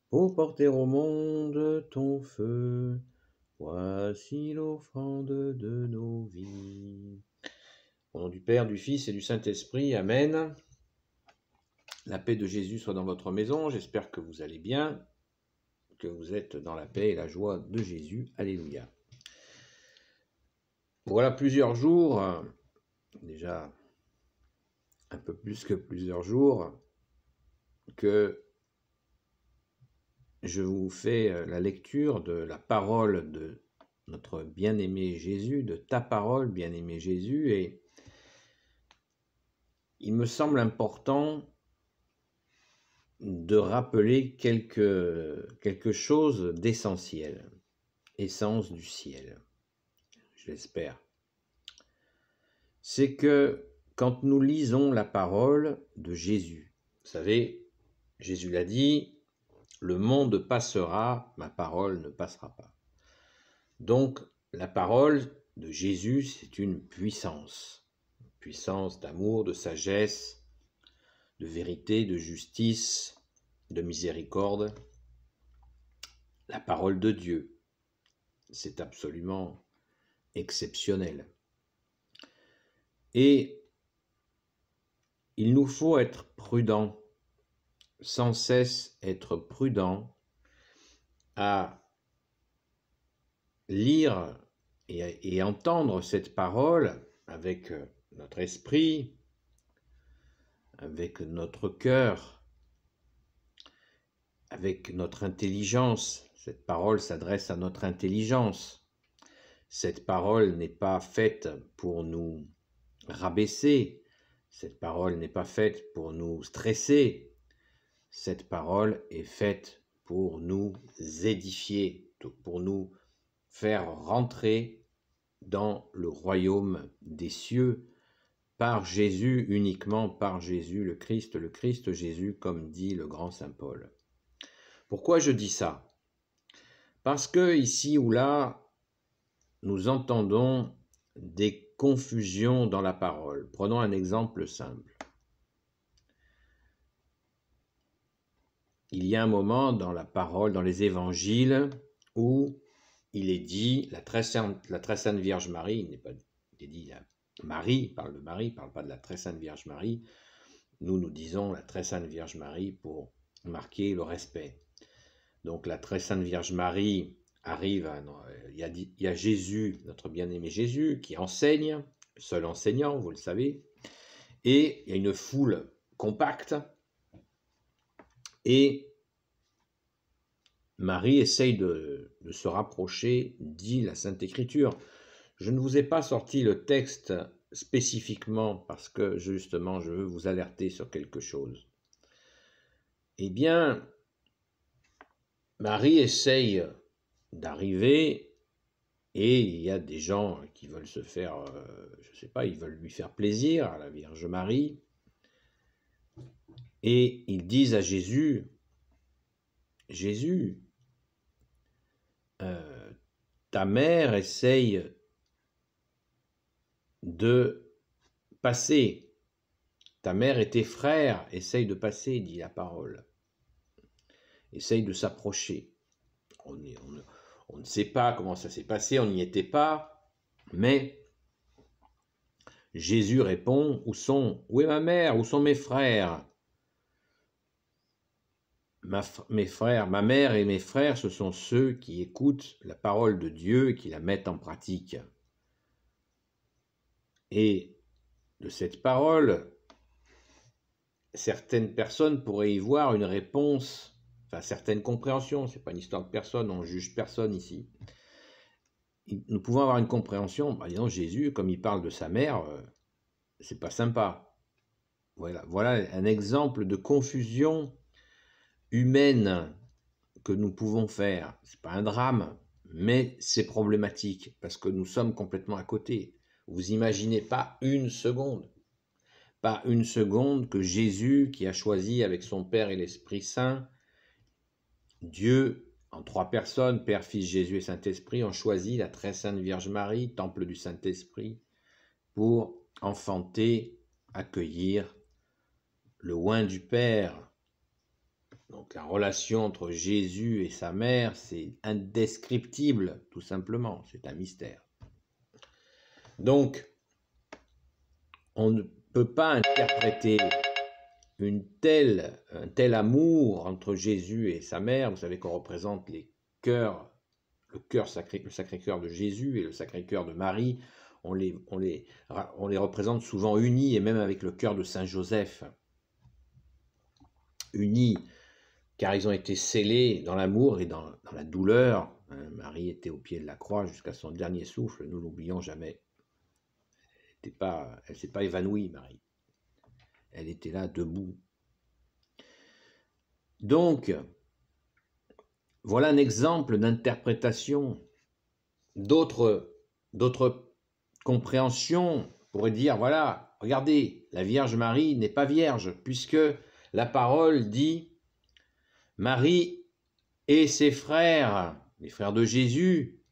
Pour porter au monde ton feu, voici l'offrande de nos vies. Au nom du Père, du Fils et du Saint-Esprit, Amen. La paix de Jésus soit dans votre maison, j'espère que vous allez bien, que vous êtes dans la paix et la joie de Jésus. Alléluia. Voilà plusieurs jours, déjà un peu plus que plusieurs jours, que je vous fais la lecture de la parole de notre bien-aimé Jésus, de ta parole, bien-aimé Jésus, et il me semble important de rappeler quelque chose d'essentiel, essence du ciel, je l'espère. C'est que quand nous lisons la parole de Jésus, vous savez, Jésus l'a dit, le monde passera, ma parole ne passera pas. Donc, la parole de Jésus, c'est une puissance d'amour, de sagesse, de vérité, de justice, de miséricorde. La parole de Dieu, c'est absolument exceptionnel. Et il nous faut être prudents, sans cesse être prudents à lire et entendre cette parole avec notre esprit, avec notre cœur, avec notre intelligence. Cette parole s'adresse à notre intelligence. Cette parole n'est pas faite pour nous rabaisser. Cette parole n'est pas faite pour nous stresser. Cette parole est faite pour nous édifier, pour nous faire rentrer dans le royaume des cieux par Jésus, uniquement par Jésus, le Christ Jésus, comme dit le grand Saint Paul. Pourquoi je dis ça? Parce que ici ou là, nous entendons des confusions dans la parole. Prenons un exemple simple. Il y a un moment dans la parole, dans les évangiles, où il est dit la très sainte Vierge Marie, il est dit Marie, il parle de Marie, il ne parle pas de la très sainte Vierge Marie. Nous disons la très sainte Vierge Marie pour marquer le respect. Donc la très sainte Vierge Marie arrive, il y a Jésus, notre bien-aimé Jésus, qui enseigne, seul enseignant, vous le savez, et il y a une foule compacte, et Marie essaye de se rapprocher, dit la Sainte Écriture. Je ne vous ai pas sorti le texte spécifiquement parce que justement je veux vous alerter sur quelque chose. Eh bien, Marie essaye d'arriver et il y a des gens qui veulent se faire, je ne sais pas, ils veulent lui faire plaisir à la Vierge Marie et ils disent à Jésus, Jésus, ta mère essaye de passer, ta mère et tes frères essayent de passer, dit la parole, essayent de s'approcher. On ne sait pas comment ça s'est passé, on n'y était pas, mais Jésus répond, où est ma mère, où sont mes frères? Mes frères, ma mère et mes frères, ce sont ceux qui écoutent la parole de Dieu et qui la mettent en pratique. Et de cette parole, certaines personnes pourraient y voir une réponse, enfin certaines compréhensions, c'est pas une histoire de personne, on juge personne ici. Nous pouvons avoir une compréhension, disons Jésus, comme il parle de sa mère, c'est pas sympa. Voilà un exemple de confusion humaine que nous pouvons faire. C'est pas un drame, mais c'est problématique parce que nous sommes complètement à côté. Vous imaginez pas une seconde que Jésus, qui a choisi avec son Père et l'Esprit Saint, Dieu en trois personnes, Père, Fils, Jésus et Saint-Esprit, ont choisi la très sainte Vierge Marie, temple du Saint-Esprit, pour enfanter, accueillir le oint du Père, Donc la relation entre Jésus et sa mère, c'est indescriptible, tout simplement, c'est un mystère. Donc, on ne peut pas interpréter un tel amour entre Jésus et sa mère. Vous savez qu'on représente les cœurs, le Sacré-Cœur de Jésus et le Sacré-Cœur de Marie. On les représente souvent unis, et même avec le cœur de Saint Joseph. Unis, car ils ont été scellés dans l'amour et dans la douleur. Marie était au pied de la croix jusqu'à son dernier souffle, nous l'oublions jamais. Elle ne s'est pas évanouie, Marie. Elle était là, debout. Donc, voilà un exemple d'interprétation. D'autres compréhensions pourraient dire, voilà, regardez, la Vierge Marie n'est pas vierge, puisque la parole dit Marie et ses frères, les frères de Jésus,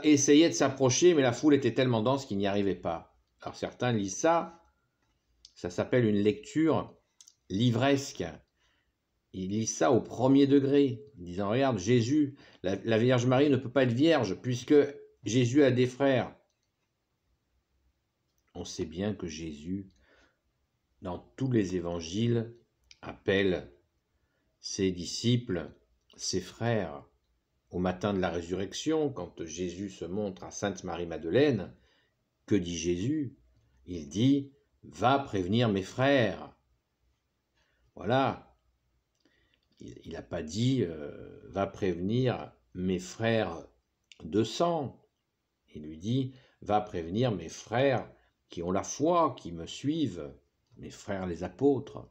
essayaient de s'approcher, mais la foule était tellement dense qu'ils n'y arrivaient pas. Alors certains lisent ça s'appelle une lecture livresque. Ils lisent ça au premier degré, disant, regarde, Jésus, la Vierge Marie ne peut pas être vierge, puisque Jésus a des frères. On sait bien que Jésus, dans tous les évangiles, appelle ses disciples, ses frères. Au matin de la résurrection, quand Jésus se montre à Sainte Marie-Madeleine, que dit Jésus? Il dit, va prévenir mes frères. Voilà. Il n'a pas dit, va prévenir mes frères de sang. Il lui dit, va prévenir mes frères qui ont la foi, qui me suivent, mes frères les apôtres.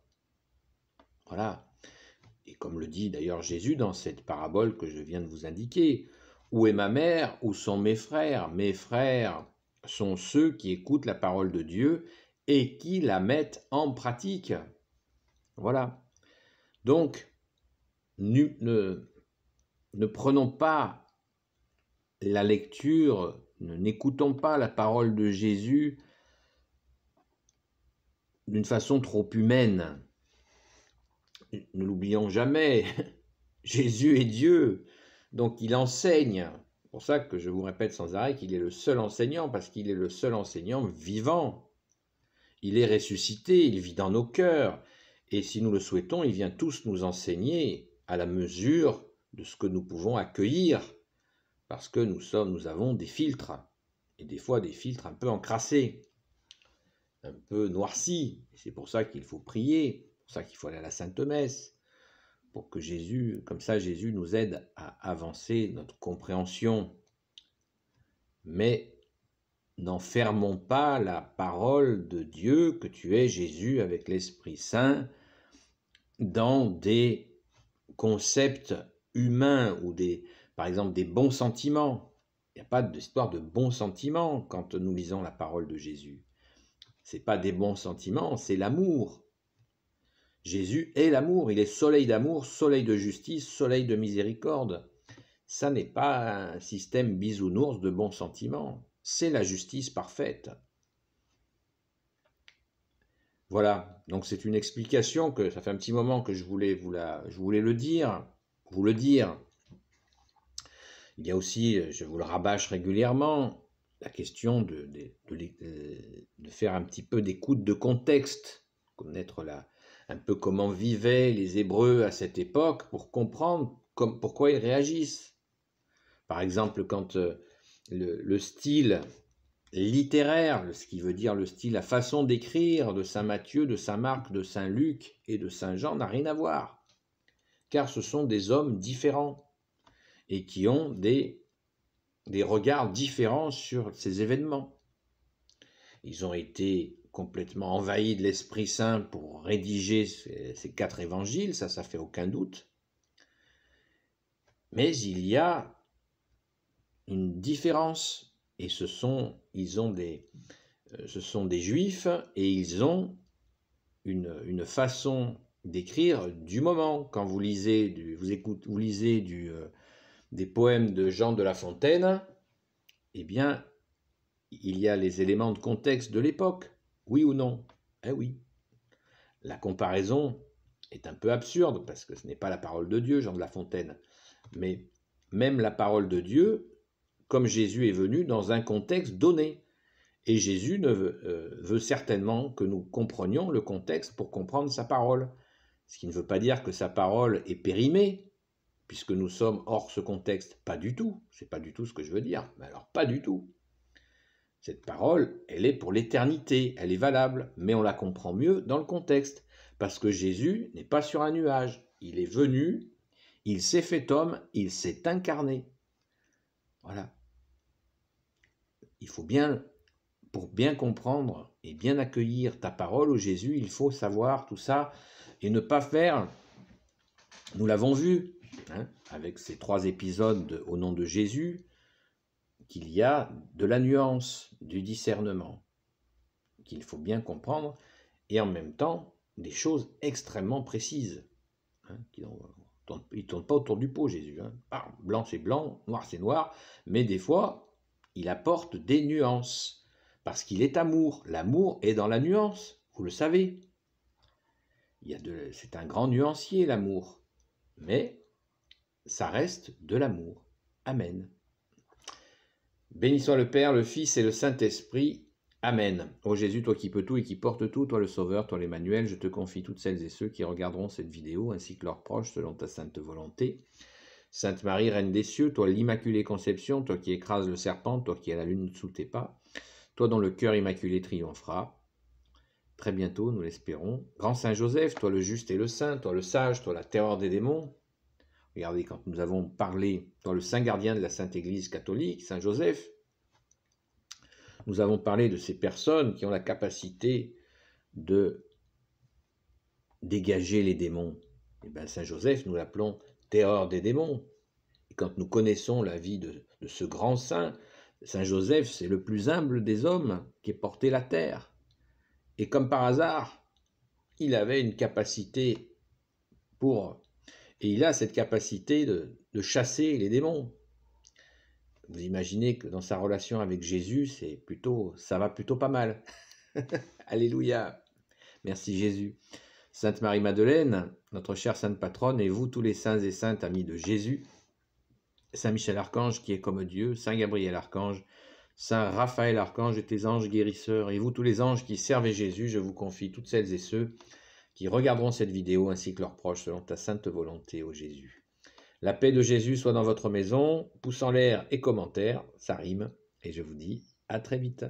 Voilà. Et comme le dit d'ailleurs Jésus dans cette parabole que je viens de vous indiquer, où est ma mère? Où sont mes frères? Mes frères sont ceux qui écoutent la parole de Dieu et qui la mettent en pratique. Voilà. Donc, ne prenons pas la lecture, n'écoutons pas la parole de Jésus d'une façon trop humaine. Ne l'oublions jamais, Jésus est Dieu, donc il enseigne. C'est pour ça que je vous répète sans arrêt qu'il est le seul enseignant, parce qu'il est le seul enseignant vivant. Il est ressuscité, il vit dans nos cœurs, et si nous le souhaitons, il vient tous nous enseigner à la mesure de ce que nous pouvons accueillir, parce que nous avons des filtres, et des fois des filtres un peu encrassés, un peu noircis. C'est pour ça qu'il faut prier, c'est pour ça qu'il faut aller à la Sainte Messe, pour que Jésus, comme ça Jésus nous aide à avancer notre compréhension. Mais n'enfermons pas la parole de Dieu, que tu es Jésus avec l'Esprit Saint, dans des concepts humains ou par exemple des bons sentiments. Il n'y a pas d'histoire de bons sentiments quand nous lisons la parole de Jésus. Ce n'est pas des bons sentiments, c'est l'amour. Jésus est l'amour, il est soleil d'amour, soleil de justice, soleil de miséricorde. Ça n'est pas un système bisounours de bons sentiments, c'est la justice parfaite. Voilà, donc c'est une explication que ça fait un petit moment que je voulais vous le dire. Il y a aussi, je vous le rabâche régulièrement, la question de faire un petit peu d'écoute de contexte, connaître un peu comment vivaient les Hébreux à cette époque pour comprendre pourquoi ils réagissent. Par exemple, quand le style littéraire, ce qui veut dire le style, la façon d'écrire de saint Matthieu, de saint Marc, de saint Luc et de saint Jean n'a rien à voir, car ce sont des hommes différents et qui ont des regards différents sur ces événements. Ils ont été complètement envahis de l'Esprit Saint pour rédiger ces 4 évangiles, ça fait aucun doute. Mais il y a une différence, et ce sont des Juifs, et ils ont une façon d'écrire du moment. Quand vous lisez des poèmes de Jean de La Fontaine, eh bien, il y a les éléments de contexte de l'époque, oui ou non? Eh oui. La comparaison est un peu absurde, parce que ce n'est pas la parole de Dieu, Jean de La Fontaine. Mais même la parole de Dieu, comme Jésus est venu dans un contexte donné. Et Jésus veut certainement que nous comprenions le contexte pour comprendre sa parole. Ce qui ne veut pas dire que sa parole est périmée, puisque nous sommes hors ce contexte. Pas du tout. C'est pas du tout ce que je veux dire. Mais alors, pas du tout. Cette parole, elle est pour l'éternité, elle est valable, mais on la comprend mieux dans le contexte, parce que Jésus n'est pas sur un nuage. Il est venu, il s'est fait homme, il s'est incarné. Voilà. Il faut bien, pour bien comprendre et bien accueillir ta parole, ô Jésus, il faut savoir tout ça et ne pas faire, nous l'avons vu, avec ces 3 épisodes au nom de Jésus, qu'il y a de la nuance, du discernement, qu'il faut bien comprendre, et en même temps, des choses extrêmement précises. Il ne tourne pas autour du pot, Jésus. Blanc, c'est blanc, noir, c'est noir, mais des fois, il apporte des nuances, parce qu'il est amour. L'amour est dans la nuance, vous le savez. C'est un grand nuancier, l'amour, mais ça reste de l'amour. Amen. Béni soit le Père, le Fils et le Saint-Esprit. Amen. Ô Jésus, toi qui peux tout et qui portes tout, toi le Sauveur, toi l'Emmanuel, je te confie toutes celles et ceux qui regarderont cette vidéo, ainsi que leurs proches, selon ta sainte volonté. Sainte Marie, Reine des cieux, toi l'Immaculée Conception, toi qui écrases le serpent, toi qui as la lune sous tes pas, toi dont le cœur immaculé triomphera. Très bientôt, nous l'espérons. Grand Saint Joseph, toi le juste et le saint, toi le sage, toi la terreur des démons. Regardez, quand nous avons parlé, toi le saint gardien de la Sainte Église catholique, Saint Joseph, nous avons parlé de ces personnes qui ont la capacité de dégager les démons. Et bien Saint Joseph, nous l'appelons terreur des démons. Et quand nous connaissons la vie de ce grand saint, Saint Joseph, c'est le plus humble des hommes qui ait porté la terre. Et comme par hasard, il avait une capacité et il a cette capacité de chasser les démons. Vous imaginez que dans sa relation avec Jésus, ça va plutôt pas mal. Alléluia. Merci Jésus. Sainte Marie-Madeleine, notre chère sainte patronne, et vous tous les saints et saintes amis de Jésus, Saint Michel Archange qui est comme Dieu, Saint Gabriel Archange, Saint Raphaël Archange et tes anges guérisseurs, et vous tous les anges qui servez Jésus, je vous confie toutes celles et ceux qui regarderont cette vidéo ainsi que leurs proches selon ta sainte volonté, ô Jésus. La paix de Jésus soit dans votre maison, pouce en l'air et commentaires, ça rime, et je vous dis à très vite.